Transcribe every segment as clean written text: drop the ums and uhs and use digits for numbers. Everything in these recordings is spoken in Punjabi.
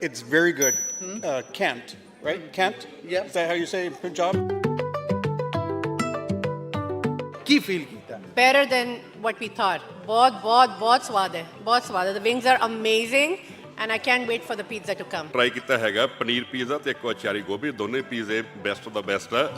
It's very good. Kent, right? Kent? Yeah. Is that how you say Punjab? Ki feel ਕੀਤਾ? Better than what we thought. बहुत स्वाद है, बहुत स्वाद है. The wings are amazing and I can't wait for the pizza to come. Try ਕੀਤਾ ਹੈਗਾ ਪਨੀਰ ਪੀਜ਼ਾ ਤੇ ਇੱਕ ਅਚਾਰੀ ਗੋਭੀ ਦੋਨੇ ਪੀਜ਼ੇ ਬੈਸਟ ਆਫ ਦਾ ਬੈਸਟ ਆ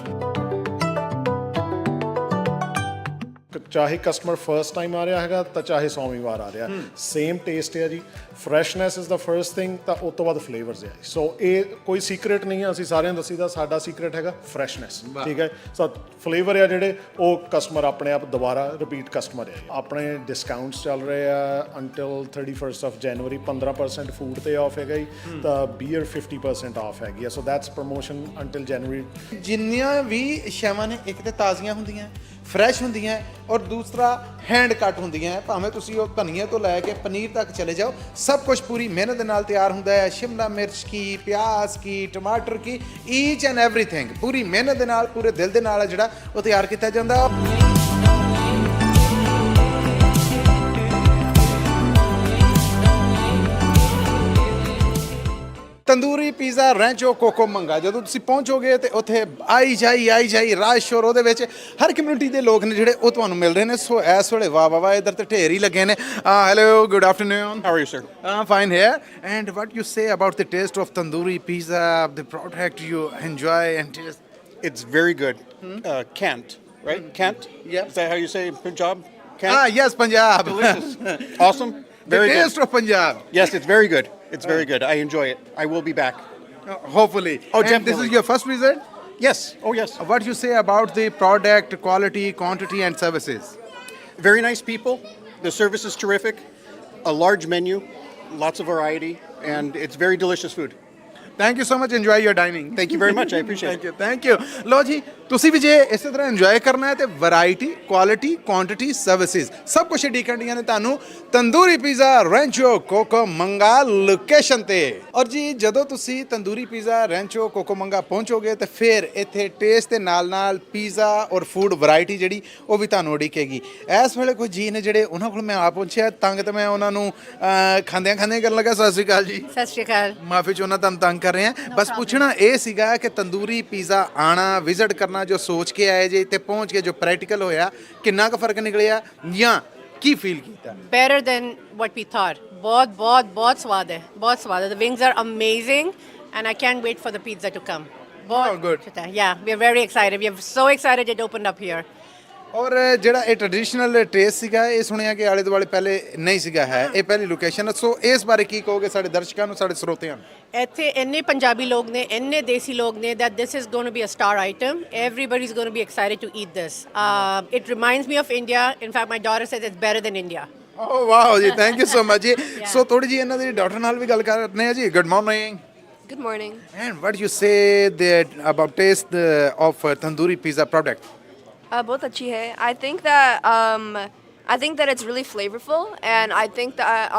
ਚਾਹੇ ਕਸਟਮਰ ਫਰਸਟ ਟਾਈਮ ਆ ਰਿਹਾ ਹੈਗਾ ਤਾਂ ਚਾਹੇ 100ਵੀਂ ਵਾਰ ਆ ਰਿਹਾ ਸੇਮ ਟੇਸਟ ਹੈ ਜੀ freshness is the first thing ਤਾਂ ਉਸ ਤੋਂ ਬਾਅਦ ਫਲੇਵਰਸ ਹੈ ਸੋ ਇਹ ਕੋਈ ਸੀਕ੍ਰੇਟ ਨਹੀਂ ਹੈ ਅਸੀਂ ਸਾਰਿਆਂ ਨੂੰ ਦੱਸੀਦਾ ਸਾਡਾ ਸੀਕ੍ਰੇਟ ਹੈਗਾ ਫਰੈਸ਼ਨੈਸ ਠੀਕ ਹੈ ਸੋ ਫਲੇਵਰ ਆ ਜਿਹੜੇ ਉਹ ਕਸਟਮਰ ਆਪਣੇ ਆਪ ਦੁਬਾਰਾ ਰਿਪੀਟ ਕਸਟਮਰ ਹੈ ਆਪਣੇ ਡਿਸਕਾਊਂਟਸ ਚੱਲ ਰਹੇ ਆ until 31st of January 15% food ਤੇ ਆਫ ਹੈਗਾ ਜੀ ਤਾਂ ਬੀਅਰ 50% ਆਫ ਹੈਗੀ ਸੋ ਦੈਟਸ ਪ੍ਰੋਮੋਸ਼ਨ ਅੰਟਿਲ ਜਨਵਰੀ ਜਿੰਨੀਆਂ ਵੀ ਸ਼ੈਵਾਂ ਨੇ ਇੱਕ ਤੇ ਤਾਜ਼ੀਆਂ ਹੁੰਦੀਆਂ ਫਰੈਸ਼ ਹੁੰਦੀਆਂ ਔਰ ਦੂਸਰਾ ਹੈਂਡ ਕੱਟ ਹੁੰਦੀਆਂ ਭਾਵੇਂ ਤੁਸੀਂ ਉਹ ਧਨੀਏ ਤੋਂ ਲੈ ਕੇ ਪਨੀਰ ਤੱਕ ਚਲੇ ਜਾਓ ਸਭ ਕੁਝ ਪੂਰੀ ਮਿਹਨਤ ਦੇ ਨਾਲ ਤਿਆਰ ਹੁੰਦਾ ਹੈ ਸ਼ਿਮਲਾ ਮਿਰਚ ਕੀ ਪਿਆਜ਼ ਕੀ ਟਮਾਟਰ ਕੀ ਈਚ ਐਂਡ ਐਵਰੀਥਿੰਗ ਪੂਰੀ ਮਿਹਨਤ ਦੇ ਨਾਲ ਪੂਰੇ ਦਿਲ ਦੇ ਨਾਲ ਜਿਹੜਾ ਉਹ ਤਿਆਰ ਕੀਤਾ ਜਾਂਦਾ ਤੰਦੂਰੀ ਪੀਜ਼ਾ ਰੈਂਚੋ ਕੋਕੋ ਮੰਗਾ ਜਦੋਂ ਤੁਸੀਂ ਪਹੁੰਚੋਗੇ ਤੇ ਉੱਥੇ ਆਈ ਜਾਈ ਰਸ਼ ਔਰ ਉਹਦੇ ਵਿੱਚ ਹਰ ਕਮਿਊਨਿਟੀ ਦੇ ਲੋਕ ਨੇ ਜਿਹੜੇ ਉਹ ਤੁਹਾਨੂੰ ਮਿਲ ਰਹੇ ਨੇ ਸੋ ਇਸ ਵੇਲੇ ਵਾਹ ਇਧਰ ਤੇ ਢੇਰ ਹੀ ਲੱਗੇ ਨੇ hello good afternoon How are you, sir? fine here and what you say about the taste of tandoori pizza the product you enjoy and taste It's very good. Kent, right? Kent? Yeah. Is that how you say Punjab? Kent? yes Punjab Delicious. Awesome. the Very taste good. of Punjab Yes, it's very good. It's very good. I enjoy it. I will be back. hopefully Oh, and this definitely. is your first visit Yes. Oh, yes. what you say about the product quality quantity and services Very nice people. The service is terrific. A large menu, lots of variety, and it's very delicious food. Thank you so much enjoy your dining Thank you very much. I appreciate it. Thank you ਲੋ ਜੀ ਤੁਸੀਂ ਵੀ ਜੇ ਇਸੇ ਤਰ੍ਹਾਂ ਇੰਜੋਏ ਕਰਨਾ ਹੈ ਤੇ ਵੈਰਾਈਟੀ ਕੁਆਲਿਟੀ ਕੁਆਂਟੀਟੀ ਸਰਵਿਸਿਜ਼ ਸਭ ਕੁਝ ਡੀਕਣ ਦੀਆਂ ਨੇ ਤੁਹਾਨੂੰ ਤੰਦੂਰੀ ਪੀਜ਼ਾ ਰੈਂਚੋ ਕੋਕੋ ਮੰਗਾ ਲੋਕੇਸ਼ਨ ਤੇ ਔਰ ਜੀ ਜਦੋਂ ਤੁਸੀਂ ਤੰਦੂਰੀ ਪੀਜ਼ਾ ਰੈਂਚੋ ਕੋਕੋ ਮੰਗਾ ਪਹੁੰਚੋਗੇ ਤੇ ਫਿਰ ਇੱਥੇ ਟੇਸਟ ਦੇ ਨਾਲ ਪੀਜ਼ਾ ਔਰ ਫੂਡ ਵੈਰਾਈਟੀ ਜਿਹੜੀ ਉਹ ਵੀ ਤੁਹਾਨੂੰ ਉਡੀਕੇਗੀ ਇਸ ਵੇਲੇ ਕੋਈ ਜੀ ਨੇ ਜਿਹੜੇ ਉਹਨਾਂ ਕੋਲ ਮੈਂ ਆ ਪਹੁੰਚਿਆ ਤੰਗ ਤੇ ਮੈਂ ਉਹਨਾਂ ਨੂੰ ਖਾਂਦਿਆਂ ਕਰਨ ਲੱਗਾ ਸਤਿ ਸ਼੍ਰੀ ਅਕਾਲ ਜੀ ਸਤਿ ਸ਼੍ਰੀ ਅਕਾਲ ਮਾਫੀ ਚਾਹੁੰਦਾ ਤੁਹਾਨੂੰ ਤੰਗ ਕਰ ਰਹੇ ਹਾਂ ਬਸ ਪੁੱਛਣਾ ਇਹ ਸੀਗਾ ਕਿ ਤੰਦੂਰੀ ਪੀਜ਼ਾ ਆਣਾ ਵਿਜ਼ਿਟ ਕਰਨਾ ਜੋ ਸੋਚ ਕੇ ਆਏ ਜੇ ਤੇ ਪਹੁੰਚ ਕੇ ਜੋ ਪ੍ਰੈਕਟੀਕਲ ਹੋਇਆ ਕਿੰਨਾ ਕੁ ਫਰਕ ਨਿਕਲਿਆ ਜਾਂ ਕੀ ਫੀਲ ਕੀਤਾ Better than what we thought. बहुत स्वाद है, बहुत स्वाद है. The wings are amazing and I can't wait for the pizza to come. Oh, good. Yeah, we are very excited. We are so excited it opened up here. ਔਰ ਜਿਹੜਾ ਇਹ ਟ੍ਰੈਡੀਸ਼ਨਲ ਟੇਸਟ ਸੀਗਾ ਇਹ ਸੁਣਿਆ ਕਿ ਆਲੇ ਦੁਆਲੇ ਪਹਿਲੇ ਨਹੀਂ ਸੀਗਾ ਹੈ ਇਹ ਪਹਿਲੀ ਲੋਕੇਸ਼ਨ ਹੈ ਸੋ ਇਸ ਬਾਰੇ ਕੀ ਕਹੋਗੇ ਸਾਡੇ ਦਰਸ਼ਕਾਂ ਨੂੰ ਸਾਡੇ ਸਰੋਤਿਆਂ ਨੂੰ ਇੱਥੇ ਇੰਨੇ ਪੰਜਾਬੀ ਲੋਕ ਨੇ ਇੰਨੇ ਦੇਸੀ ਲੋਕ ਨੇ that this is going to be a star item. Everybody is going to be excited to eat this. It reminds me of India. In fact, my daughter says it's better than India. Oh wow ਜੀ ਥੈਂਕ ਯੂ ਸੋ ਮਚ ਜੀ ਸੋ ਥੋੜੀ ਜੀ ਇਹਨਾਂ ਦੀ ਡਾਕਟਰ ਨਾਲ ਵੀ ਗੱਲ ਕਰਨੇ ਆ ਜੀ good morning Good morning. And what you say that about taste of tandoori pizza product बहुत अच्छी है. I think that it's really flavorful, and I think that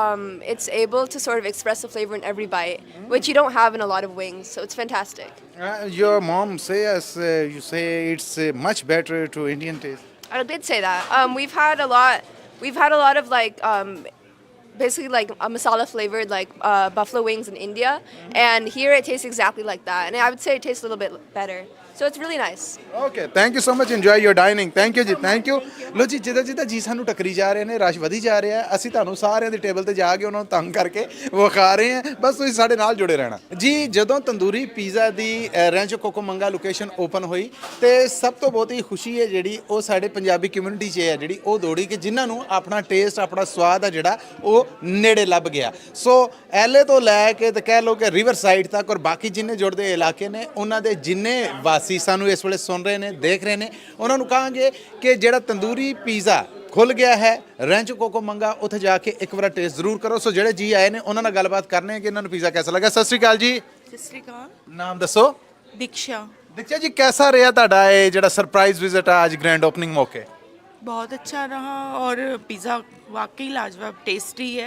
it's able to sort of express the flavor in every bite, which you don't have in a lot of wings. So it's fantastic. your mom says you say it's much better to Indian taste I did say that. We've had a lot of like basically like a masala flavored like buffalo wings in India, and here it tastes exactly like that. And I would say it tastes a little bit better. So it's really nice. Okay thank you so much enjoy your dining thank you ਜੀ ਥੈਂਕ ਯੂ ਲੋ ਜੀ ਜਿੱਦਾਂ ਜੀ ਸਾਨੂੰ ਟੱਕਰੀ ਜਾ ਰਹੇ ਨੇ ਰਸ਼ ਵਧੀ ਜਾ ਰਿਹਾ ਅਸੀਂ ਤੁਹਾਨੂੰ ਸਾਰਿਆਂ ਦੀ ਟੇਬਲ ਤੇ ਜਾ ਕੇ ਉਹਨਾਂ ਨੂੰ ਤੰਗ ਕਰਕੇ ਵਿਖਾ ਰਹੇ ਹਾਂ ਬਸ ਤੁਸੀਂ ਸਾਡੇ ਨਾਲ ਜੁੜੇ ਰਹਿਣਾ ਜੀ ਜਦੋਂ ਤੰਦੂਰੀ ਪੀਜ਼ਾ ਦੀ ਰੈਂਚੋ ਕੋਕੋ ਮੰਗਾ ਲੋਕੇਸ਼ਨ ਓਪਨ ਹੋਈ ਤੇ ਸਭ ਤੋਂ ਬਹੁਤੀ ਖੁਸ਼ੀ ਹੈ ਜਿਹੜੀ ਉਹ ਸਾਡੇ ਪੰਜਾਬੀ ਕਮਿਊਨਿਟੀ 'ਚ ਹੈ ਜਿਹੜੀ ਉਹ ਦੌੜੀ ਕਿ ਜਿਨ੍ਹਾਂ ਨੂੰ ਆਪਣਾ ਟੇਸਟ ਆਪਣਾ ਸਵਾਦ ਆ ਜਿਹੜਾ ਉਹ ਨੇੜੇ ਲੱਭ ਗਿਆ ਸੋ ਐਲੇ ਤੋਂ ਲੈ ਕੇ ਤੇ ਕਹਿ ਲਓ ਕਿ ਰਿਵਰ ਸਾਈਡ ਤੱਕ ਔਰ ਬਾਕੀ ਜਿੰਨੇ ਜੁੜਦੇ ਇਲਾਕੇ ਨੇ ਉਹਨਾਂ ਦੇ ਜਿੰਨੇ ਵਾਸੀ ਸਾਨੂੰ ਇਸ ਵੇਲੇ ਸੁਣ ਰਹੇ ਨੇ ਦੇਖ ਰਹੇ ਨੇ ਉਹਨਾਂ ਨੂੰ ਕਹਾਂਗੇ ਕਿ ਜਿਹੜਾ ਤੰਦੂਰੀ ਪੀਜ਼ਾ ਖੁੱਲ ਗਿਆ ਹੈ ਰੈਂਚੋ ਕੋਕੋ ਮੰਗਾ ਉੱਥੇ ਜਾ ਕੇ ਇੱਕ ਵਾਰ ਟੇਸਟ ਜ਼ਰੂਰ ਕਰੋ ਸੋ ਜਿਹੜੇ ਜੀ ਆਏ ਨੇ ਉਹਨਾਂ ਨਾਲ ਗੱਲਬਾਤ ਕਰਨੇ ਕਿ ਇਹਨਾਂ ਨੂੰ ਪੀਜ਼ਾ ਕਿਹਦਾ ਲੱਗਾ ਸਤਿ ਸ਼੍ਰੀ ਅਕਾਲ ਜੀ ਸਤਿ ਸ਼੍ਰੀ ਅਕਾਲ ਨਾਮ ਦੱਸੋ दीक्षा ਦੀਕਸ਼ਾ ਜੀ ਕੈਸਾ ਰਿਹਾ ਤੁਹਾਡਾ ਇਹ ਜਿਹੜਾ ਸਰਪ੍ਰਾਈਜ਼ ਵਿਜ਼ਿਟ ਆ ਅੱਜ ਗ੍ਰੈਂਡ ਓਪਨਿੰਗ ਮੌਕੇ बहुत अच्छा रहा और पिज़्ज़ा वाकई लाजवाब टेस्टी है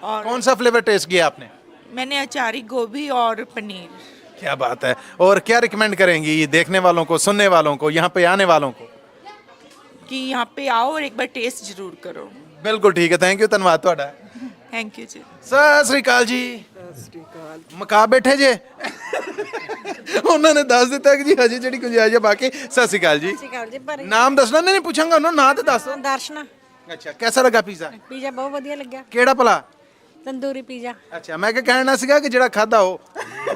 और कौन सा फ्लेवर टेस्ट किया आपने मैंने अचारी गोभी और पनीर क्या बात है और क्या रिकमेंड करेंगी ये देखने वालों को सुनने वालों को यहाँ पे आने वालों को कि यहाँ पे आओ और एक बार टेस्ट जरूर करो बिल्कुल ठीक है थैंक यू धन्यवाद ਤੁਹਾਡਾ थैंक यू जी ਸਤਿ ਸ੍ਰੀ ਅਕਾਲ ਜੀ ਮਕਾ ਬੈਠੇ ਜੇ ਉਹਨਾਂ ਨੇ ਦੱਸ ਦਿੱਤਾ ਕਿ ਜੀ ਹਜੇ ਜਿਹੜੀ ਗੁੰਜਾਇਸ਼ ਹੈ ਬਾਕੀ। ਸਤਿ ਸ਼੍ਰੀ ਅਕਾਲ ਜੀ। ਪਰ ਨਾਮ ਦੱਸਣਾ? ਨਹੀਂ ਪੁੱਛਾਂਗਾ ਉਹਨਾਂ ਨਾਂ ਤੇ ਦੱਸ। ਦਰਸ਼ਨਾ ਅੱਛਾ, ਕਿਹਦਾ ਲੱਗਾ ਪੀਜ਼ਾ? ਪੀਜ਼ਾ ਬਹੁਤ ਵਧੀਆ ਲੱਗਿਆ। ਕਿਹੜਾ ਭਲਾ? ਤੰਦੂਰੀ ਪੀਜ਼ਾ। ਅੱਛਾ, ਮੈਂ ਕਿ ਕਹਿਣਾ ਸੀਗਾ ਕਿ ਜਿਹੜਾ ਖਾਦਾ ਉਹ।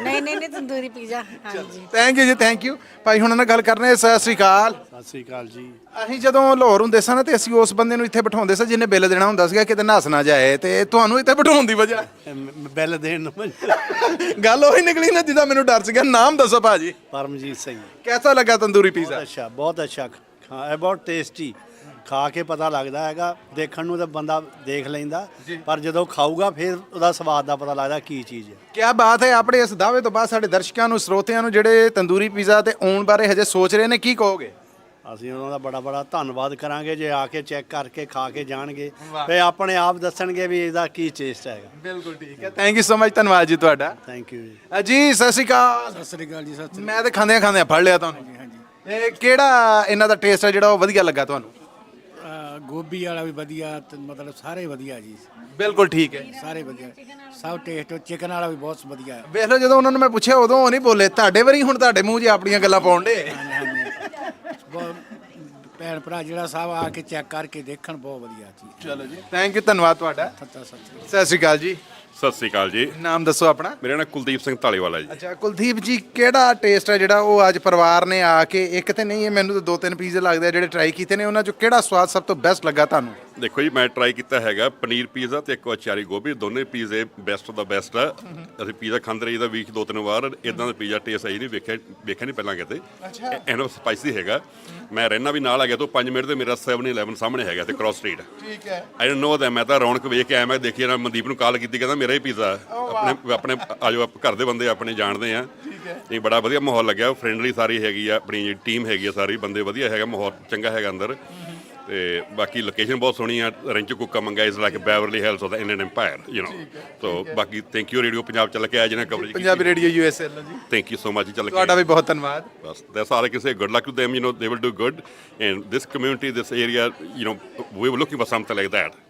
ਨਹੀਂ ਤੰਦੂਰੀ ਪੀਜ਼ਾ। ਹਾਂਜੀ ਥੈਂਕ ਯੂ ਜੀ, ਥੈਂਕ ਯੂ ਭਾਈ। ਹੁਣ ਨਾਲ ਗੱਲ ਕਰਨੇ। ਸਤਿ ਸ਼੍ਰੀ ਅਕਾਲ। ਸਤਿ ਸ੍ਰੀ ਅਕਾਲ ਜੀ। ਅਸੀਂ ਜਦੋਂ ਲਾਹੌਰ ਹੁੰਦੇ ਸਾਂ ਨਾ ਤੇ ਅਸੀਂ ਉਸ ਬੰਦੇ ਨੂੰ ਇੱਥੇ ਬਿਠਾਉਂਦੇ ਸਾਂ ਜਿਹਨੇ ਬਿੱਲ ਦੇਣਾ ਹੁੰਦਾ ਸੀਗਾ, ਕਿਤੇ ਨੱਸ ਨਾ ਜਾਏ। ਤੇ ਤੁਹਾਨੂੰ ਇੱਥੇ ਬਿਠਾਉਣ ਦੀ ਵਜ੍ਹਾ ਬਿੱਲ ਦੇਣ ਨੂੰ ਗੱਲ ਉਹੀ ਨਿਕਲੀ ਨਾ ਜਿਹਦਾ ਮੈਨੂੰ ਡਰ ਸੀਗਾ। ਨਾਮ ਦੱਸੋ ਭਾਜੀ। ਪਰਮਜੀਤ ਸਿੰਘ। ਕਿਹਦਾ ਲੱਗਾ ਤੰਦੂਰੀ ਪੀਜ਼ਾ? ਅੱਛਾ, ਬਹੁਤ ਅੱਛਾ। ਇਹ ਬਹੁਤ ਟੇਸਟੀ। ਖਾ ਕੇ ਪਤਾ ਲੱਗਦਾ ਹੈਗਾ, ਦੇਖਣ ਨੂੰ ਤਾਂ ਬੰਦਾ ਦੇਖ ਲੈਂਦਾ, ਪਰ ਜਦੋਂ ਖਾਊਗਾ ਫਿਰ ਉਹਦਾ ਸਵਾਦ ਦਾ ਪਤਾ ਲੱਗਦਾ ਕੀ ਚੀਜ਼ ਹੈ। ਕੀ ਬਾਤ ਹੈ। ਆਪਣੇ ਇਸ ਦਾਅਵੇ ਤੋਂ ਬਾਅਦ ਸਾਡੇ ਦਰਸ਼ਕਾਂ ਨੂੰ, ਸਰੋਤਿਆਂ ਨੂੰ ਜਿਹੜੇ ਤੰਦੂਰੀ ਪੀਜ਼ਾ ਤੇ ਆਉਣ ਬਾਰੇ ਹਜੇ ਸੋਚ ਰਹੇ ਨੇ, ਕੀ ਕਹੋਗੇ? ਅਸੀਂ ਉਹਨਾਂ ਦਾ ਬੜਾ ਬੜਾ ਧੰਨਵਾਦ ਕਰਾਂਗੇ ਜੇ ਆ ਕੇ ਚੈੱਕ ਕਰਕੇ ਖਾ ਕੇ ਜਾਣਗੇ, ਫਿਰ ਆਪਣੇ ਆਪ ਦੱਸਣਗੇ ਵੀ ਇਹਦਾ ਕੀ ਟੇਸਟ ਹੈਗਾ। ਬਿਲਕੁਲ ਠੀਕ ਹੈ। Thank you so much. ਧੰਨਵਾਦ ਜੀ ਤੁਹਾਡਾ। ਥੈਂਕ ਯੂ ਜੀ। ਜੀ ਸਤਿ ਸ਼੍ਰੀ ਅਕਾਲ। ਸਤਿ ਸ੍ਰੀ ਅਕਾਲ ਜੀ। ਸਤਿ ਮੈਂ ਤਾਂ ਖਾਂਦਿਆਂ ਫੜ ਲਿਆ ਤੁਹਾਨੂੰ। ਇਹ ਕਿਹੜਾ ਇਹਨਾਂ ਦਾ ਟੇਸਟ ਹੈ ਜਿਹੜਾ ਉਹ ਵਧੀਆ ਲੱਗਾ ਤੁਹਾਨੂੰ? ਗੋਭੀ ਵਾਲਾ ਵੀ ਵਧੀਆ ਤੇ ਮਤਲਬ ਸਾਰੇ ਵਧੀਆ ਜੀ। ਬਿਲਕੁਲ ਠੀਕ ਹੈ। ਸਾਰੇ ਵਧੀਆ ਸਭ ਟੇਸਟ। ਚਿਕਨ ਵਾਲਾ ਵੀ ਬਹੁਤ ਵਧੀਆ ਹੈ। ਵੇਖ ਲਓ, ਜਦੋਂ ਉਹਨਾਂ ਨੂੰ ਮੈਂ ਪੁੱਛਿਆ ਉਦੋਂ ਉਹ ਨਹੀਂ ਬੋਲੇ। ਤੁਹਾਡੇ ਵਾਰੀ ਹੁਣ ਤੁਹਾਡੇ ਮੂੰਹ 'ਚ ਆਪਣੀਆਂ ਗੱਲਾਂ ਪਾਉਣ ਡੇ। ਬਹੁਤ ਭੈਣ ਭਰਾ ਜਿਹੜਾ ਸਭ ਆ ਕੇ ਚੈੱਕ ਕਰਕੇ ਦੇਖਣ, ਬਹੁਤ ਵਧੀਆ ਜੀ। ਚਲੋ ਜੀ, ਥੈਂਕ ਯੂ, ਧੰਨਵਾਦ ਤੁਹਾਡਾ। ਸਤਿ ਸ਼੍ਰੀ ਅਕਾਲ ਜੀ। ਸਤਿ ਸ੍ਰੀ ਅਕਾਲ ਜੀ। ਨਾਮ ਦੱਸੋ ਆਪਣਾ। ਮੇਰਾ ਨਾਮ ਕੁਲਦੀਪ ਸਿੰਘ ਢਾਲੀਵਾਲਾ ਜੀ। ਅੱਛਾ ਕੁਲਦੀਪ ਜੀ, ਕਿਹੜਾ ਟੇਸਟ ਹੈ ਜਿਹੜਾ ਉਹ ਅੱਜ ਪਰਿਵਾਰ ਨੇ ਆ ਕੇ, ਇੱਕ ਤੇ ਨਹੀਂ, ਮੈਨੂੰ ਤਾਂ 2-3 ਪੀਜ਼ੇ ਲੱਗਦੇ ਆ ਜਿਹੜੇ ਟਰਾਈ ਕੀਤੇ ਨੇ, ਉਹਨਾਂ 'ਚੋਂ ਕਿਹੜਾ ਸਵਾਦ ਸਭ ਤੋਂ ਬੈਸਟ ਲੱਗਾ ਤੁਹਾਨੂੰ? ਦੇਖੋ ਜੀ, ਮੈਂ ਟਰਾਈ ਕੀਤਾ ਹੈਗਾ ਪਨੀਰ ਪੀਜ਼ਾ ਤੇ ਇੱਕ ਅਚਾਰੀ ਗੋਭੀ। ਦੋਨੇ ਪੀਜ਼ੇ ਬੈਸਟ ਦਾ ਬੈਸਟ ਆ। ਅਸੀਂ ਪੀਜ਼ਾ ਖਾਂਦੇ ਰਹੀਦਾ ਵੀਕ 2-3 ਵਾਰ। ਇਦਾਂ ਦਾ ਪੀਜ਼ਾ ਟੇਸਟ ਆਈ ਨਹੀਂ ਵੇਖਿਆ ਨਹੀਂ ਪਹਿਲਾਂ ਕਿਤੇ। ਇਹਨਾਂ ਸਪਾਈਸੀ ਹੈਗਾ। ਮੈਂ ਰਹਿਣਾ ਵੀ ਨਾਲ ਆ ਗਿਆ ਤੋਂ 5 ਮਿੰਟ ਤੇ ਮੇਰਾ 7-11 ਸਾਹਮਣੇ ਹੈਗਾ ਤੇ ਕ੍ਰਾਸ ਸਟਰੀਟ। ਠੀਕ ਹੈ। I don't know that. ਮੈਂ ਤਾਂ ਰੌਣਕ ਵੇਖ ਕੇ ਆਇਆ। ਮੈਂ ਦੇਖੀ ਨਾ ਮਨਦੀਪ ਨੂੰ ਕਾਲ ਕੀਤੀ, ਕਹਿੰਦਾ ਮੇਰਾ ਹੀ ਪੀਜ਼ਾ। ਆਪਣੇ ਆਜੋ, ਘਰ ਦੇ ਬੰਦੇ ਆਪਣੇ ਜਾਣਦੇ ਆ। ਨਹੀਂ, ਬੜਾ ਵਧੀਆ ਮਾਹੌਲ ਲੱਗਿਆ। ਫਰੈਂਡਲੀ ਸਾਰੀ ਹੈਗੀ ਆ, ਆਪਣੀ ਟੀਮ ਹੈਗੀ ਆ ਸਾਰੀ, ਬੰਦੇ ਵਧੀਆ ਹੈਗਾ, ਮਾਹੌਲ ਚੰਗਾ ਹੈਗਾ ਅੰਦਰ। ਤੇ ਬਾਕੀ ਲੋਕੇਸ਼ਨ ਬਹੁਤ ਸੋਹਣੀ ਆ। Rancho Cucamonga is like Beverly Hills of the Indian empire, you know. So ਬਾਕੀ ਥੈਂਕ ਯੂ ਰੇਡੀਓ ਪੰਜਾਬ ਚੱਲ ਕੇ ਆਇਆ ਜਿਹਨਾਂ ਕਵਰੇਜ ਕੀਤੀ। Punjabi radio USA ji. Thank you so much. ਚੱਲ ਕੇ ਤੁਹਾਡਾ ਵੀ ਬਹੁਤ ਧੰਨਵਾਦ। ਬਸ that's all I can say. Good luck to them, you know, they will do good. And this community, this area, you know, we were looking for something like that.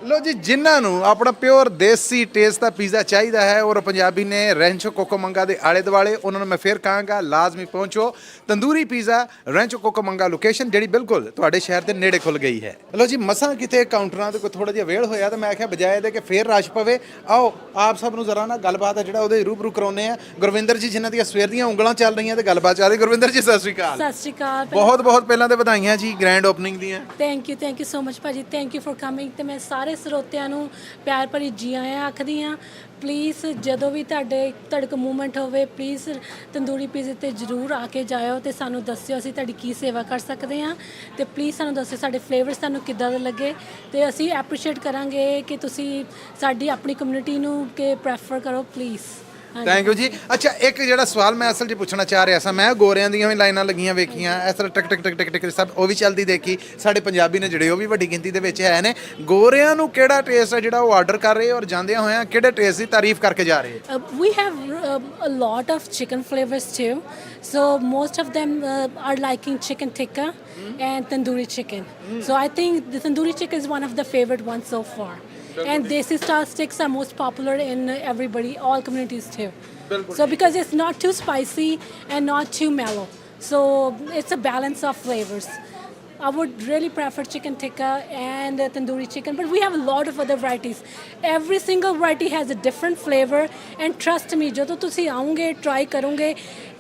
ਲੋ ਜੀ, ਜਿਨ੍ਹਾਂ ਨੂੰ ਆਪਣਾ ਪਿਓਰ ਦੇਸੀ ਟੇਸਟ ਦਾ ਪੀਜ਼ਾ ਚਾਹੀਦਾ ਹੈ ਔਰ ਪੰਜਾਬੀ ਨੇ ਰੈਂਚੋ ਕੋਕੋਮੰਗਾ ਦੇ ਆਲੇ ਦੁਆਲੇ, ਉਹਨਾਂ ਨੂੰ ਮੈਂ ਫਿਰ ਕਹਾਂਗਾ ਲਾਜ਼ਮੀ ਪਹੁੰਚੋ। ਤੰਦੂਰੀ ਪੀਜ਼ਾ ਰੈਂਚੋ ਕੋਕੋਮੰਗਾ ਲੋਕੇਸ਼ਨ ਜਿਹੜੀ ਬਿਲਕੁਲ ਤੁਹਾਡੇ ਸ਼ਹਿਰ ਦੇ ਨੇੜੇ ਖੁੱਲ ਗਈ ਹੈ। ਲੋ ਜੀ, ਮਸਾਂ ਕਿਤੇ ਕਾਊਂਟਰਾਂ ਤੇ ਕੋਈ ਥੋੜਾ ਜਿਹਾ ਵੇਲ ਹੋਇਆ ਤਾਂ ਮੈਂ ਆਖਿਆ ਬਜਾਏ ਦੇ ਕਿ ਫੇਰ ਰਸ਼ ਪਵੇ, ਆਓ ਆਪ ਸਭ ਨੂੰ ਜ਼ਰਾ ਨਾ ਗੱਲਬਾਤ ਹੈ ਜਿਹੜਾ ਉਹਦੇ ਰੂਬਰੂ ਕਰਾਉਂਦੇ ਆ। ਗੁਰਵਿੰਦਰ ਜੀ ਜਿਨ੍ਹਾਂ ਦੀਆਂ ਸਵੇਰ ਦੀਆਂ ਉਂਗਲਾਂ ਚੱਲ ਰਹੀਆਂ ਤੇ ਗੱਲਬਾਤ ਚੱਲ ਰਹੀ। ਗੁਰਵਿੰਦਰ ਜੀ ਸਤਿ ਸ਼੍ਰੀ ਅਕਾਲ। ਸਤਿ ਸ਼੍ਰੀ ਅਕਾਲ। ਬਹੁਤ ਬਹੁਤ ਪਹਿਲਾਂ ਤੇ ਵਧਾਈਆਂ ਜੀ ਗ੍ਰੈਂਡ ਓਪਨਿੰਗ ਦੀਆਂ। ਥੈਂਕ ਯੂ ਸੋ ਮਚ ਭਾਜੀ। Thank you for coming. ਤੇ ਮੈਂ ਸਾਰੇ ਸਰੋਤਿਆਂ ਨੂੰ ਪਿਆਰ ਭਰੀ ਜੀ ਆਇਆਂ ਆਖਦੀ ਹਾਂ। ਪਲੀਜ਼ ਜਦੋਂ ਵੀ ਤੁਹਾਡੇ ਕੋਲ ਮੂਵਮੈਂਟ ਹੋਵੇ, ਪਲੀਜ਼ ਤੰਦੂਰੀ ਪੀਜ਼ੇ ਤੇ ਜ਼ਰੂਰ ਆ ਕੇ ਜਾਇਓ ਤੇ ਸਾਨੂੰ ਦੱਸਿਓ ਅਸੀਂ ਤੁਹਾਡੀ ਕੀ ਸੇਵਾ ਕਰ ਸਕਦੇ ਹਾਂ। ਤੇ ਪਲੀਜ਼ ਸਾਨੂੰ ਦੱਸਿਓ ਸਾਡੇ ਫਲੇਵਰਸ ਤੁਹਾਨੂੰ ਕਿੱਦਾਂ ਦੇ ਲੱਗੇ ਤੇ ਅਸੀਂ ਐਪਰੀਸ਼ੀਏਟ ਕਰਾਂਗੇ ਕਿ ਤੁਸੀਂ ਸਾਡੀ ਆਪਣੀ ਕਮਿਊਨਿਟੀ ਨੂੰ ਕਿ ਪ੍ਰੈਫਰ ਕਰੋ ਪਲੀਜ਼। ਥੈਂਕ ਯੂ ਜੀ। ਅੱਛਾ, ਇੱਕ ਜਿਹੜਾ ਸਵਾਲ ਮੈਂ ਅਸਲ 'ਚ ਪੁੱਛਣਾ ਚਾਹ ਰਿਹਾ ਸਾਂ, ਮੈਂ ਗੋਰਿਆਂ ਦੀਆਂ ਵੀ ਲਾਈਨਾਂ ਲੱਗੀਆਂ ਵੇਖੀਆਂ, ਇਸ ਤਰ੍ਹਾਂ ਟਕ ਟਕ ਟਕ ਟਕ ਟਕ ਸਭ ਉਹ ਵੀ ਚੱਲਦੀ ਦੇਖੀ। ਸਾਡੇ ਪੰਜਾਬੀ ਨੇ ਜਿਹੜੇ ਉਹ ਵੀ ਵੱਡੀ ਗਿਣਤੀ ਦੇ ਵਿੱਚ ਹੈ ਨੇ। ਗੋਰਿਆਂ ਨੂੰ ਕਿਹੜਾ ਟੇਸਟ ਹੈ ਜਿਹੜਾ ਉਹ ਆਰਡਰ ਕਰ ਰਹੇ ਔਰ ਜਾਂਦਿਆਂ ਹੋਇਆਂ ਕਿਹੜੇ ਟੇਸਟ ਦੀ ਤਾਰੀਫ ਕਰਕੇ ਜਾ ਰਹੇ? We have a lot of chicken flavors too. So most of them are liking chicken tikka and tandoori chicken. So I think the tandoori chicken is one of the favorite ones so far. And desi style sticks are most popular in all communities too. So because it's not too spicy and not too mellow. So it's a balance of flavors. I would really prefer chicken tikka and tandoori chicken, but we have a lot of other varieties. Every single variety has a different flavor, and trust me, ਜਦੋਂ ਤੁਸੀਂ ਆਉਂਗੇ try ਕਰੋਗੇ,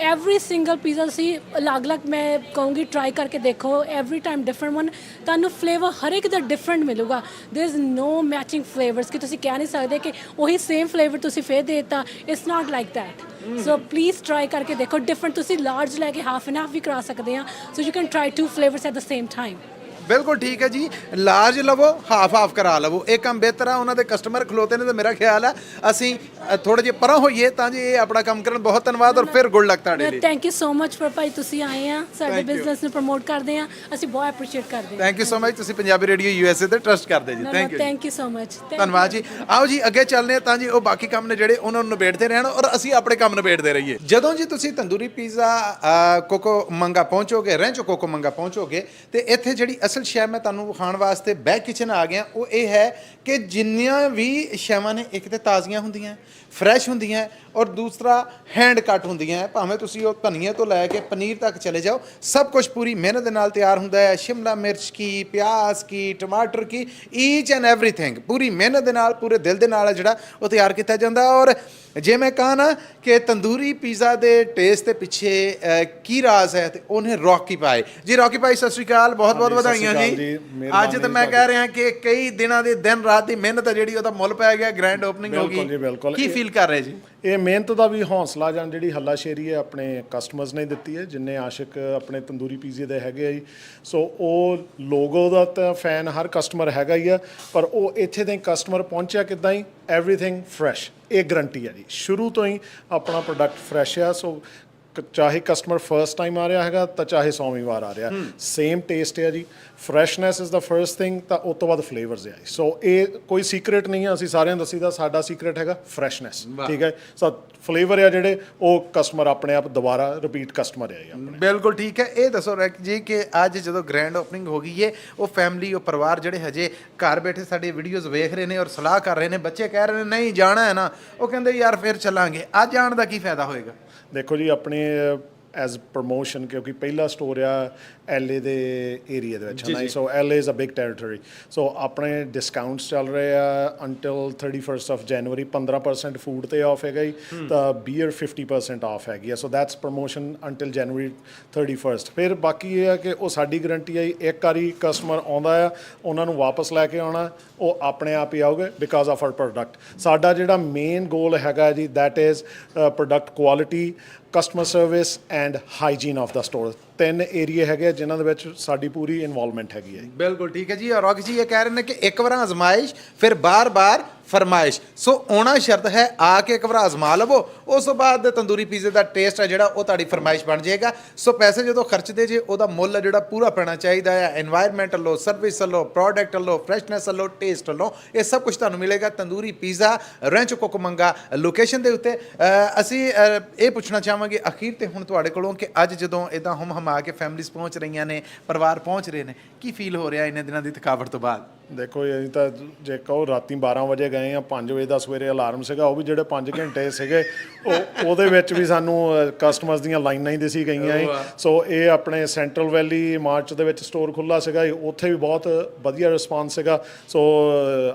every single pizza ਤੁਸੀਂ ਅਲੱਗ-ਅਲੱਗ ਮੈਂ ਕਹੂੰਗੀ try ਕਰਕੇ ਦੇਖੋ, every time different one, ਤੁਹਾਨੂੰ flavor ਹਰ ਇੱਕ ਦਾ different ਮਿਲੂਗਾ। There is no matching flavors ਕਿ ਤੁਸੀਂ ਕਹਿ ਨਹੀਂ ਸਕਦੇ ਕਿ ਉਹੀ same flavor ਤੁਸੀਂ ਫੇਰ ਦੇਤਾ। It's not like that. So please try ਕਰਕੇ ਦੇਖੋ। different ਤੁਸੀਂ large ਲੈ ਕੇ half and half ਵੀ ਕਰਾ ਸਕਦੇ ਆ, so you can try 2 flavors at the same time. ਬਿਲਕੁਲ ਠੀਕ ਹੈ ਜੀ। ਲਾਰਜ ਲਵੋ, ਹਾਫ ਹਾਫ ਕਰਾ ਲਵੋ, ਇਹ ਕੰਮ ਬਿਹਤਰ ਆ। ਉਹਨਾਂ ਦੇ ਕਸਟਮਰ ਖਲੋਤੇ ਨੇ ਤਾਂ ਮੇਰਾ ਖਿਆਲ ਹੈ ਅਸੀਂ ਥੋੜੇ ਜਿਹੇ ਪਰਾਂ ਹੋਈਏ ਤਾਂ ਜੀ ਇਹ ਆਪਣਾ ਕੰਮ ਕਰਨ। ਬਹੁਤ ਧੰਨਵਾਦ ਔਰ ਫਿਰ ਗੁੱਡ ਲੱਕ ਤੁਹਾਡੇ ਲਈ। Thank you so much for ਭਾਈ ਤੁਸੀਂ ਆਏ ਆ ਸਾਡੇ ਬਿਜ਼ਨਸ ਨੂੰ ਪ੍ਰਮੋਟ ਕਰਦੇ ਆ, ਅਸੀਂ ਬਹੁਤ ਐਪਰੀਸ਼ੀਏਟ ਕਰਦੇ ਹਾਂ। Thank you so much. ਤੁਸੀਂ ਪੰਜਾਬੀ ਰੇਡੀਓ USA ਤੇ ਟਰਸਟ ਕਰਦੇ ਜੀ। Thank you. Thank you so much. ਧੰਨਵਾਦ ਜੀ। ਆਓ ਜੀ ਅੱਗੇ ਚੱਲਦੇ ਹਾਂ ਤਾਂ ਜੀ ਉਹ ਬਾਕੀ ਕੰਮ ਨੇ ਜਿਹੜੇ ਉਹਨਾਂ ਨੂੰ ਨਿਬੇੜਦੇ ਰਹਿਣ ਔਰ ਅਸੀਂ ਆਪਣੇ ਕੰਮ ਨਿਬੇੜਦੇ ਰਹੀਏ। ਜਦੋਂ ਜੀ ਤੁਸੀਂ ਤੰਦੂਰੀ ਪੀਜ਼ਾ ਕੋਕੋਮੰਗਾ ਪਹੁੰਚੋਗੇ, ਰੈਂਚੋ ਕੋਕੋਮੰਗਾ ਪਹੁੰਚੋਗੇ, ਤੇ ਇੱਥੇ ਜਿਹੜੀ ਅਸਲ ਸ਼ੈ ਮੈਂ ਤੁਹਾਨੂੰ ਖਾਣ ਵਾਸਤੇ ਬੈਕ ਕਿਚਨ ਆ ਗਿਆ ਉਹ ਇਹ ਹੈ ਕਿ ਜਿੰਨੀਆਂ ਵੀ ਸ਼ੈਵਾਂ ਨੇ ਇੱਕ ਤੇ ਤਾਜ਼ੀਆਂ ਹੁੰਦੀਆਂ, ਫਰੈਸ਼ ਹੁੰਦੀਆਂ ਔਰ ਦੂਸਰਾ ਹੈਂਡ ਕੱਟ ਹੁੰਦੀਆਂ ਭਾਵੇਂ ਤੁਸੀਂ ਉਹ ਧਨੀਏ ਤੋਂ ਲੈ ਕੇ ਪਨੀਰ ਤੱਕ ਚਲੇ ਜਾਓ ਸਭ ਕੁਝ ਪੂਰੀ ਮਿਹਨਤ ਦੇ ਨਾਲ ਤਿਆਰ ਹੁੰਦਾ ਹੈ ਸ਼ਿਮਲਾ ਮਿਰਚ ਕੀ ਪਿਆਜ਼ ਕੀ ਟਮਾਟਰ ਕੀ ਈਚ ਐਂਡ ਐਵਰੀਥਿੰਗ ਪੂਰੀ ਮਿਹਨਤ ਦੇ ਨਾਲ ਪੂਰੇ ਦਿਲ ਦੇ ਨਾਲ ਜਿਹੜਾ ਉਹ ਤਿਆਰ ਕੀਤਾ ਜਾਂਦਾ ਔਰ ਜੇ ਮੈਂ ਕਹਾਂ ਨਾ ਕਿ ਤੰਦੂਰੀ ਪੀਜ਼ਾ ਦੇ ਟੇਸਟ ਦੇ ਪਿੱਛੇ ਕੀ ਰਾਜ਼ ਹੈ ਤੇ ਉਹਨੇ ਰੌਕੀ ਪਾਏ ਜੀ ਰੌਕੀ ਭਾਈ ਸਤਿ ਸ਼੍ਰੀ ਅਕਾਲ ਬਹੁਤ ਬਹੁਤ ਵਧਾਈਆਂ ਜੀ ਅੱਜ ਤਾਂ ਮੈਂ ਕਹਿ ਰਿਹਾ ਕਿ ਕਈ ਦਿਨਾਂ ਦੇ ਦਿਨ ਰਾਤ ਦੀ ਮਿਹਨਤ ਹੈ ਜਿਹੜੀ ਉਹਦਾ ਮੁੱਲ ਪੈ ਗਿਆ ਗ੍ਰੈਂਡ ਓਪਨਿੰਗ ਹੋ ਬਿਲਕੁਲ ਜੀ, ਬਿਲਕੁਲ। ਗਈ ਕੀ ਫੀਲ ਕਰ ਰਹੇ ਜੀ ਇਹ ਮਿਹਨਤ ਦਾ ਵੀ ਹੌਸਲਾ ਜਾਂ ਜਿਹੜੀ ਹੱਲਾਸ਼ੇਰੀ ਹੈ ਆਪਣੇ ਕਸਟਮਰਸ ਨੇ ਦਿੱਤੀ ਹੈ ਜਿੰਨੇ ਆਸ਼ਿਕ ਆਪਣੇ ਤੰਦੂਰੀ ਪੀਜ਼ੇ ਦੇ ਹੈਗੇ ਆ ਜੀ ਸੋ ਉਹ ਲੋਗੋ ਦਾ ਤਾਂ ਫੈਨ ਹਰ ਕਸਟਮਰ ਹੈਗਾ ਹੀ ਆ ਪਰ ਉਹ ਇੱਥੇ ਦੇ ਕਸਟਮਰ ਪਹੁੰਚਿਆ ਕਿੱਦਾਂ ਹੀ ਐਵਰੀਥਿੰਗ ਫਰੈਸ਼ ਇਹ ਗਰੰਟੀ ਹੈ ਜੀ ਸ਼ੁਰੂ ਤੋਂ ਹੀ ਆਪਣਾ ਪ੍ਰੋਡਕਟ ਫਰੈਸ਼ ਆ ਸੋ ਚਾਹੇ ਕਸਟਮਰ ਫਰਸਟ ਟਾਈਮ ਆ ਰਿਹਾ ਹੈਗਾ ਤਾਂ ਚਾਹੇ 100ਵੀਂ ਵਾਰ ਆ ਰਿਹਾ ਸੇਮ ਟੇਸਟ ਹੈ ਜੀ freshness is the first thing ਤਾਂ ਉਸ ਤੋਂ ਬਾਅਦ ਫਲੇਵਰਸ ਹੈ ਸੋ ਇਹ ਕੋਈ ਸੀਕ੍ਰੇਟ ਨਹੀਂ ਹੈ ਅਸੀਂ ਸਾਰਿਆਂ ਨੂੰ ਦੱਸੀਦਾ ਸਾਡਾ ਸੀਕ੍ਰੇਟ ਹੈਗਾ ਫਰੈਸ਼ਨੈਸ ਠੀਕ ਹੈ ਸੋ ਫਲੇਵਰ ਆ ਜਿਹੜੇ ਉਹ ਕਸਟਮਰ ਆਪਣੇ ਆਪ ਦੁਬਾਰਾ ਰਿਪੀਟ ਕਸਟਮਰ ਹੈ ਆਪਣੇ ਬਿਲਕੁਲ ਠੀਕ ਹੈ ਇਹ ਦੱਸੋ ਰੈਕ ਜੀ ਕਿ ਅੱਜ ਜਦੋਂ ਗ੍ਰੈਂਡ ਓਪਨਿੰਗ ਹੋ ਗਈ ਹੈ ਉਹ ਫੈਮਿਲੀ ਉਹ ਪਰਿਵਾਰ ਜਿਹੜੇ ਹਜੇ ਘਰ ਬੈਠੇ ਸਾਡੀ ਵੀਡੀਓਜ਼ ਵੇਖ ਰਹੇ ਨੇ ਔਰ ਸਲਾਹ ਕਰ ਰਹੇ ਨੇ ਬੱਚੇ ਕਹਿ ਰਹੇ ਨੇ ਨਹੀਂ ਜਾਣਾ ਹੈ ਨਾ ਉਹ ਕਹਿੰਦੇ ਯਾਰ ਫਿਰ ਚੱਲਾਂਗੇ ਅੱਜ ਜਾਣ ਦਾ ਕੀ ਫਾਇਦਾ ਹੋਏਗਾ ਦੇਖੋ ਜੀ ਆਪਣੇ ਐਜ਼ ਪ੍ਰੋਮੋਸ਼ਨ ਕਿਉਂਕਿ ਪਹਿਲਾ ਸਟੋਰ ਆ LA ਦੇ ਏਰੀਆ ਦੇ ਵਿੱਚ ਹੈ ਨਾ so LA is a big territory so ਆਪਣੇ ਡਿਸਕਾਊਂਟਸ ਚੱਲ ਰਹੇ ਆ until 31st of January 15% food ਤੇ ਆਫ ਹੈਗਾ ਜੀ ਤਾਂ ਬੀਅਰ 50% ਆਫ ਹੈਗੀ ਆ so that's promotion until January 31st ਫਿਰ ਬਾਕੀ ਇਹ ਆ ਕਿ ਉਹ ਸਾਡੀ ਗਰੰਟੀ ਆ ਜੀ ਇੱਕ ਵਾਰੀ ਕਸਟਮਰ ਆਉਂਦਾ ਆ ਉਹਨਾਂ ਨੂੰ ਵਾਪਸ ਲੈ ਕੇ ਆਉਣਾ ਉਹ ਆਪਣੇ ਆਪ ਹੀ ਆਉਗੇ ਬਿਕਾਜ਼ ਆਫ ਆਰ ਪ੍ਰੋਡਕਟ ਸਾਡਾ ਜਿਹੜਾ ਮੇਨ ਗੋਲ ਹੈਗਾ ਜੀ that is product quality customer service and hygiene of the store ਤਿੰਨ ਏਰੀਆ ਹੈਗੇ ਜਿਨ੍ਹਾਂ ਦੇ ਵਿੱਚ ਸਾਡੀ ਪੂਰੀ ਇਨਵੋਲਵਮੈਂਟ ਹੈਗੀ ਹੈ ਬਿਲਕੁਲ ਠੀਕ ਹੈ ਜੀ ਔਰ ਰੌਕੀ ਜੀ ਇਹ ਕਹਿ ਰਹੇ ਨੇ ਕਿ ਇੱਕ ਵਾਰ ਆਜ਼ਮਾਇਸ਼ ਫਿਰ ਬਾਰ-ਬਾਰ ਫਰਮਾਇਸ਼ ਸੋ ਆਉਣਾ ਸ਼ਰਤ ਹੈ ਆ ਕੇ ਇੱਕ ਵਾਰ ਆਜ਼ਮਾ ਲਵੋ ਉਸ ਤੋਂ ਬਾਅਦ ਤੰਦੂਰੀ ਪੀਜ਼ੇ ਦਾ ਟੇਸਟ ਹੈ ਜਿਹੜਾ ਉਹ ਤੁਹਾਡੀ ਫਰਮਾਇਸ਼ ਬਣ ਜਾਏਗਾ ਸੋ ਪੈਸੇ ਜਦੋਂ ਖਰਚਦੇ ਜੇ ਉਹਦਾ ਮੁੱਲ ਹੈ ਜਿਹੜਾ ਪੂਰਾ ਪੈਣਾ ਚਾਹੀਦਾ ਹੈ এনवायरमेंट ਵੱਲੋਂ ਸਰਵਿਸ ਵੱਲੋਂ ਪ੍ਰੋਡਕਟ ਵੱਲੋਂ ਫਰੈਸ਼ਨੈਸ ਵੱਲੋਂ ਟੇਸਟ ਵੱਲੋਂ ਇਹ ਸਭ ਕੁਝ ਤੁਹਾਨੂੰ ਮਿਲੇਗਾ ਤੰਦੂਰੀ ਪੀਜ਼ਾ ਰੈਂਚੋ ਕੋਕਮੰਗਾ ਲੋਕੇਸ਼ਨ ਦੇ ਉੱਤੇ ਅਸੀਂ ਇਹ ਪੁੱਛਣਾ ਚਾਹਾਂਗੇ ਅਖੀਰ ਤੇ ਹੁਣ ਤੁਹਾਡੇ ਕੋਲੋਂ ਕਿ ਅੱਜ ਜਦੋਂ ਇਦਾਂ ਹਮ ਹਮਾ ਕੇ ਫੈਮਿਲੀਜ਼ ਪਹੁੰਚ ਰਹੀਆਂ ਨੇ ਪਰਿਵਾਰ ਪਹੁੰਚ ਰਹੇ ਨੇ ਕੀ ਫੀਲ ਹੋ ਰਿਹਾ ਇੰਨੇ ਦਿਨਾਂ ਦੀ ਥਕਾਵਟ ਤੋਂ ਬਾਅਦ ਦੇਖੋ ਅਸੀਂ ਤਾਂ ਜੇ ਕਹੋ ਰਾਤੀ 12 ਵਜੇ ਗਏ ਆ 5 ਵਜੇ ਦਾ ਸਵੇਰੇ ਅਲਾਰਮ ਸੀਗਾ ਉਹ ਵੀ ਜਿਹੜੇ 5 ਘੰਟੇ ਸੀਗੇ ਉਹਦੇ ਵਿੱਚ ਵੀ ਸਾਨੂੰ ਕਸਟਮਰਸ ਦੀਆਂ ਲਾਈਨਾਂ ਹੀ ਦਿਸੀ ਗਈਆਂ ਸੀ ਸੋ ਇਹ ਆਪਣੇ ਸੈਂਟਰਲ ਵੈਲੀ ਮਾਰਚ ਦੇ ਵਿੱਚ ਸਟੋਰ ਖੁੱਲ੍ਹਾ ਸੀਗਾ ਉੱਥੇ ਵੀ ਬਹੁਤ ਵਧੀਆ ਰਿਸਪਾਂਸ ਸੀਗਾ ਸੋ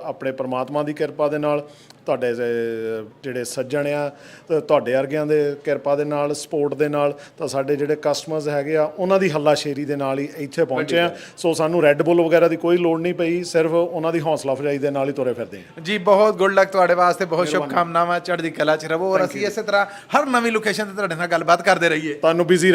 ਆਪਣੇ ਪ੍ਰਮਾਤਮਾ ਦੀ ਕਿਰਪਾ ਦੇ ਨਾਲ ਤੁਹਾਡੇ ਜਿਹੜੇ ਸੱਜਣ ਆ ਤੁਹਾਡੇ ਵਰਗਿਆਂ ਦੇ ਕਿਰਪਾ ਦੇ ਨਾਲ ਸਪੋਰਟ ਦੇ ਨਾਲ ਤਾਂ ਸਾਡੇ ਜਿਹੜੇ ਕਸਟਮਰਸ ਹੈਗੇ ਆ ਉਹਨਾਂ ਦੀ ਹੱਲਾਸ਼ੇਰੀ ਦੇ ਨਾਲ ਹੀ ਇੱਥੇ ਪਹੁੰਚੇ ਆ ਸੋ ਸਾਨੂੰ ਰੈੱਡ ਬੁੱਲ ਵਗੈਰਾ ਦੀ ਕੋਈ ਲੋੜ ਨਹੀਂ ਪਈ ਸਿਰਫ ਉਹਨਾਂ ਦੀ ਹੌਸਲਾ ਅਫਜ਼ਾਈ ਦੇ ਨਾਲ ਹੀ ਤੁਰੇ ਫਿਰਦੇ ਆ ਜੀ ਬਹੁਤ ਗੁੱਡ ਲੱਕ ਤੁਹਾਡੇ ਵਾਸਤੇ ਬਹੁਤ ਸ਼ੁਭਕਾਮਨਾਵਾਂ ਚੜ੍ਹਦੀ ਕਲਾ 'ਚ ਰਹੋ ਔਰ ਅਸੀਂ ਇਸੇ ਤਰ੍ਹਾਂ ਹਰ ਨਵੀਂ ਲੋਕੇਸ਼ਨ ਤੇ ਤੁਹਾਡੇ ਨਾਲ ਗੱਲਬਾਤ ਕਰਦੇ ਰਹੀਏ ਤੁਹਾਨੂੰ ਬਿਜ਼ੀ